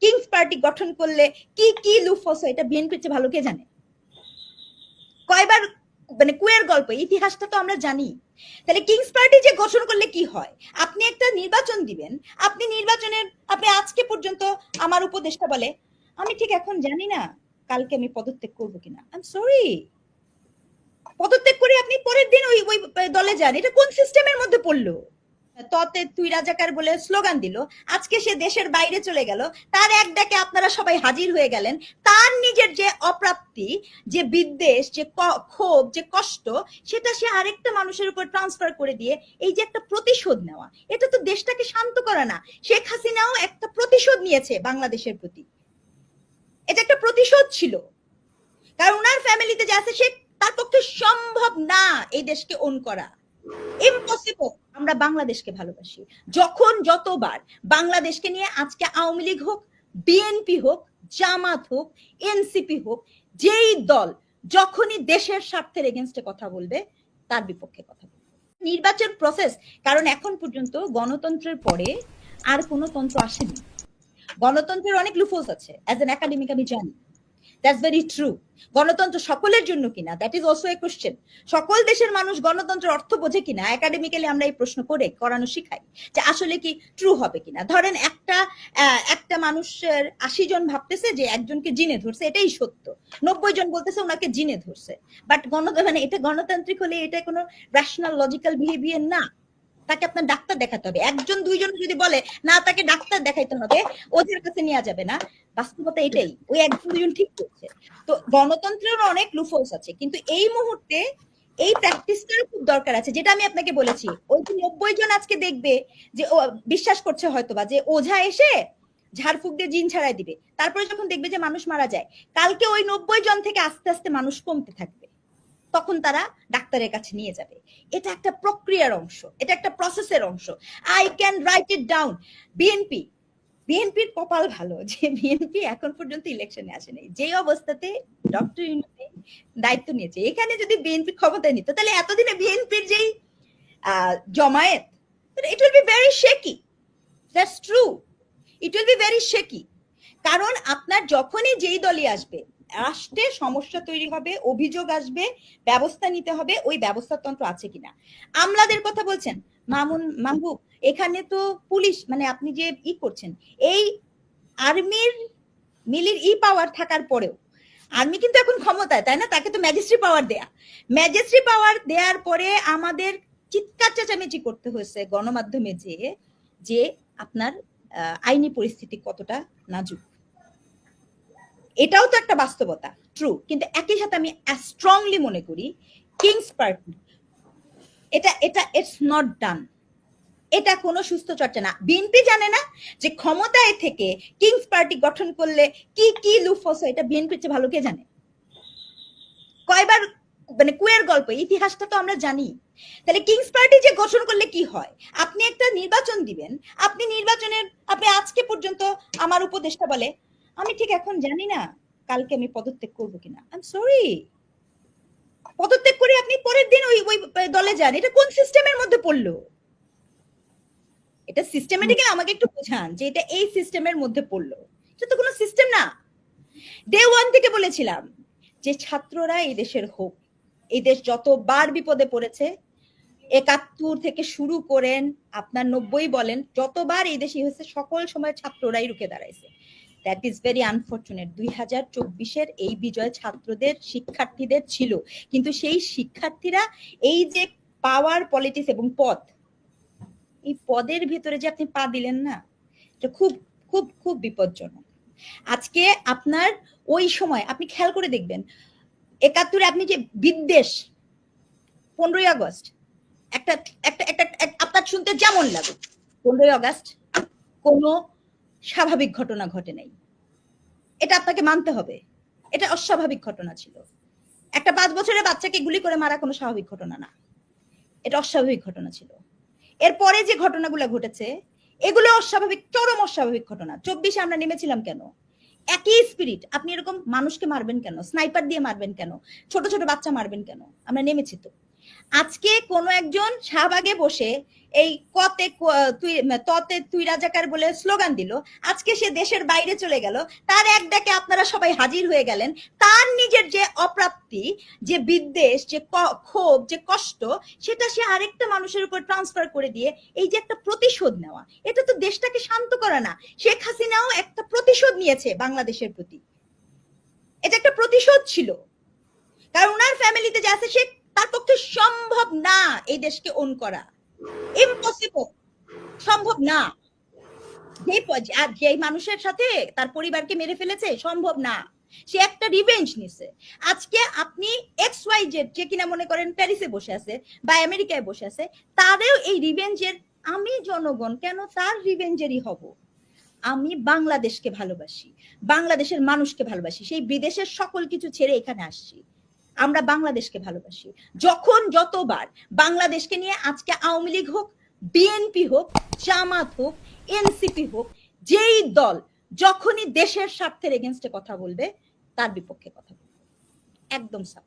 Kings party গঠন করলে কি কি লুফস এটা বিএনপির চেয়ে ভালো কে জানে? কয়বার মানে কুয়ের গল্প, ইতিহাসটা তো আমরা জানি। তাহলে কিংস পার্টি যে গঠন করলে কি হয়? আপনি একটা নির্বাচন দিবেন, আপনি নির্বাচনের আপনি আজকে পর্যন্ত আমার উপদেষ্টা বলে আমি ঠিক এখন জানি না কালকে আমি পদত্যাগ করবো কিনা। আই এম সরি, পদত্যাগ করে আপনি পরের দিন ওই ওই দলে যান। এটা কোন সিস্টেমের মধ্যে পড়লো? ততে তুই রাজাকার বলে স্লোগান দিল, আজকে সে দেশের বাইরে চলে গেল, তার এক ডাকে আপনারা সবাই হাজির হয়ে গেলেন। তার নিজের যে অপ্রাপ্তি, যে বিদ্বেষ, যে ক্ষোভ, যে কষ্ট, সেটা সে আরেকটা মানুষের উপর ট্রান্সফার করে দিয়ে এই যে একটা প্রতিশোধ নেওয়া, এটা তো দেশটাকে শান্ত করা না। শেখ হাসিনাও একটা প্রতিশোধ নিয়েছে বাংলাদেশের প্রতি, এটা একটা প্রতিশোধ ছিল। কারণ ওনার ফ্যামিলিতে যে আছে, সে তার পক্ষে সম্ভব না এই দেশকে ওন করা, ইম্পসিবল। আমরা বাংলাদেশকে ভালোবাসি। যখন যতবার বাংলাদেশকে নিয়ে, আজকে আওয়ামী লীগ হোক, বিএনপি হোক, জামাত হোক, এনসিপি হোক, যেই দল যখনই দেশের স্বার্থের এগেনস্টে কথা বলবে, তার বিপক্ষে কথা বলবে। নির্বাচন প্রসেস, কারণ এখন পর্যন্ত গণতন্ত্রের পরে আর কোনো তন্ত্র আসেনি। গণতন্ত্রের অনেক লুফোস আছে, অ্যাজ এন একাডেমিক আমি জানি। That's very true. গণতন্ত্র সকলের জন্য কিনা, that is also a question. সকল দেশের মানুষ গণতন্ত্রের অর্থ বোঝে কিনা, একাডেমিক্যালি আমরা এই প্রশ্ন করে করানো শিখাই যে আসলে কি ট্রু হবে কিনা। ধরেন একটা মানুষের 80 জন ভাবতেছে যে একজনকে জিনে ধরছে, এটাই সত্য। 90 জন বলতেছে ওনাকে জিনে ধরছে। বাট মানে এটা গণতান্ত্রিক হলে এটা কোনো র্যাশনাল লজিক্যাল বিহেভিয়ার না। তাকে আপনার ডাক্তার দেখাতে হবে। একজন দুইজন যদি বলে না তাকে ডাক্তার দেখাইতে হবে, ওদের কাছে নেওয়া যাবে না, বাস্তবতা এটাই। ওই একজন দুইজন ঠিক করছে। তো গণতন্ত্রের অনেক লুফোস আছে, কিন্তু এই মুহূর্তে এই প্র্যাকটিসটার খুব দরকার আছে। যেটা আমি আপনাকে বলেছি, ওই যে 90 জন আজকে দেখবে যে ও বিশ্বাস করছে হয়তোবা যে ওঝা এসে ঝাড়ফুঁক দিয়ে জিন ছাড়াই দিবে, তারপরে যখন দেখবে যে মানুষ মারা যায়, কালকে ওই 90 জন থেকে আস্তে আস্তে মানুষ কমতে থাকবে, তখন তারা ডাক্তারের কাছে নিয়ে যাবে। এটা একটা প্রক্রিয়ার অংশ, এটা একটা প্রসেসের অংশ। I can write it down. বিএনপির কপাল ভালো যে বিএনপি এখন পর্যন্ত ইলেকশনে আসে নাই। যে অবস্থাতে ডক্টর ইউনূস দায়িত্ব নিয়েছে, এখানে যদি বিএনপি ক্ষমতায় নিত, তাহলে এতদিনে বিএনপির যেই জমায়েত, it will be very shaky. That's true, it will be very shaky. কারণ আপনার যখনই যেই দলই আসবে, রাষ্ট্রে সমস্যা তৈরি হবে, অভিযোগ আসবে, ব্যবস্থা নিতে হবে। ওই ব্যবস্থাতন্ত্র আছে কিনা। আমলাদের কথা বলছেন মাহবুব, এখানে তো পুলিশ, মানে আপনি যে করছেন, এই আর্মির মিলির পাওয়ার থাকার পরেও আর্মি কিন্তু এখন ক্ষমতায়, তাই না? তাকে তো ম্যাজিস্ট্রি পাওয়ার দেয়া, ম্যাজিস্ট্রি পাওয়ার দেওয়ার পরে আমাদের চিৎকার চেঁচামেচি করতে হয়েছে গণমাধ্যমে যে আপনার আইনি পরিস্থিতি কতটা নাজুক। এটাও তো একটা বাস্তবতা, ট্রু। কিন্তু একই সাথে আমি স্ট্রংলি মনে করি কিংস পার্টি এটা ইটস নট ডান। এটা কোনো সুস্থ চর্চা না। বিএনপি জানে না যে ক্ষমতায় থেকে কিংস পার্টি গঠন করলে কি কি লুফস এটা বিএনপির চেয়ে ভালো কে জানে? কয়বার মানে কুয়ের গল্প, ইতিহাসটা তো আমরা জানি। তাহলে কিংস পার্টি যে গঠন করলে কি হয়? আপনি একটা নির্বাচন দিবেন, আপনি নির্বাচনের আপনি আজকে পর্যন্ত আমার উপদেষ্টা বলে আমি ঠিক এখন জানি না কালকে আমি পদত্যাগ করবো কিনা। আই এম সরি, পদত্যাগ করে আপনি পরের দিন ওই ওই দলে যান। এটা কোন সিস্টেমের মধ্যে পড়লো? এটা সিস্টেমেটিক্যালি আমাকে একটু বোঝান যে এটা এই সিস্টেমের মধ্যে পড়লো। এটা তো কোনো সিস্টেম না। ডে ওয়ান থেকে বলেছিলাম যে ছাত্ররা এই দেশের হোক। এই দেশ যতবার বিপদে পড়েছে, ৭১ থেকে শুরু করেন আপনার ৯০ বলেন, যতবার এই দেশে হয়েছে সকল সময় ছাত্ররাই রুখে দাঁড়াইছে। That is very unfortunate. ২০২৪ এই বিজয় ছাত্রদের, শিক্ষার্থীদের ছিল। কিন্তু সেই শিক্ষার্থীরা এই যে পাওয়ার, পলিটিক্স এবং পদ, এই পদের ভিতরে যে আপনি পা দিলেন না, এটা খুব খুব খুব বিপজ্জনক। আজকে আপনার ওই সময় আপনি খেয়াল করে দেখবেন ৭১ আপনি যে বিদ্বেষ, ১৫ই আগস্ট একটা একটা একটা আপনার শুনতে যেমন লাগুক, ১৫ই আগস্ট কোনো স্বাভাবিক ঘটনা ঘটে নাই, এটা আপনাকে মানতে হবে। এটা অস্বাভাবিক ঘটনা ছিল। একটা ৫ বছরের বাচ্চাকে গুলি করে মারা কোনো স্বাভাবিক ঘটনা না, এটা অস্বাভাবিক ঘটনা ছিল। এরপরে যে ঘটনাগুলো ঘটেছে এগুলো অস্বাভাবিক, চরম অস্বাভাবিক ঘটনা। ২৪ আমরা নেমেছিলাম কেন? একই স্পিরিট। আপনি এরকম মানুষকে মারবেন কেন? স্নাইপার দিয়ে মারবেন কেন? ছোট ছোট বাচ্চা মারবেন কেন? আমরা নেমেছি তো। আজকে কোনো একজন শাহবাগে বসে এই কতে তুই ততে তুই রাজাকার বলে স্লোগান দিল, আজকে সে দেশের বাইরে চলে গেল, তার এক ডাকে আপনারা সবাই হাজির হয়ে গেলেন। তার নিজের যে অপ্রাপ্তি, যে বিদ্বেষ, যে ক্ষোভ, যে কষ্ট, সেটা সে আরেকটা মানুষের উপর ট্রান্সফার করে দিয়ে এই যে একটা প্রতিশোধ নেওয়া, এটা তো দেশটাকে শান্ত করে না। শেখ হাসিনাও একটা প্রতিশোধ নিয়েছে বাংলাদেশের প্রতি, এটা একটা প্রতিশোধ ছিল। কারণ ওনার ফ্যামিলিতে যে আছে, সে তার পক্ষে সম্ভব না এই দেশকে ওন করা, ইম্পসিবল, সম্ভব না। যে মানুষের সাথে তার পরিবারকে মেরে ফেলেছে, সম্ভব না। সে একটা রিভেঞ্জ নিছে। আজকে আপনি এক্স ওয়াই জেড, যে কিনা মনে করেন প্যারিসে বসে আছে বা আমেরিকায় বসে আছে, তারেও এই রিভেঞ্জের, আমি জনগণ কেন তার রিভেঞ্জেরই হব? আমি বাংলাদেশকে ভালোবাসি, বাংলাদেশের মানুষকে ভালোবাসি, সেই বিদেশের সকল কিছু ছেড়ে এখানে আসছি। আমরা বাংলাদেশকে ভালোবাসি। যখন যতবার বাংলাদেশকে নিয়ে, আজকে আওয়ামী লীগ হোক, বিএনপি হোক, জামাত হোক, এনসিপি হোক, যেই দল যখনই দেশের স্বার্থের এগেনস্টে কথা বলবে, তার বিপক্ষে কথা বলবে, একদম সাফ।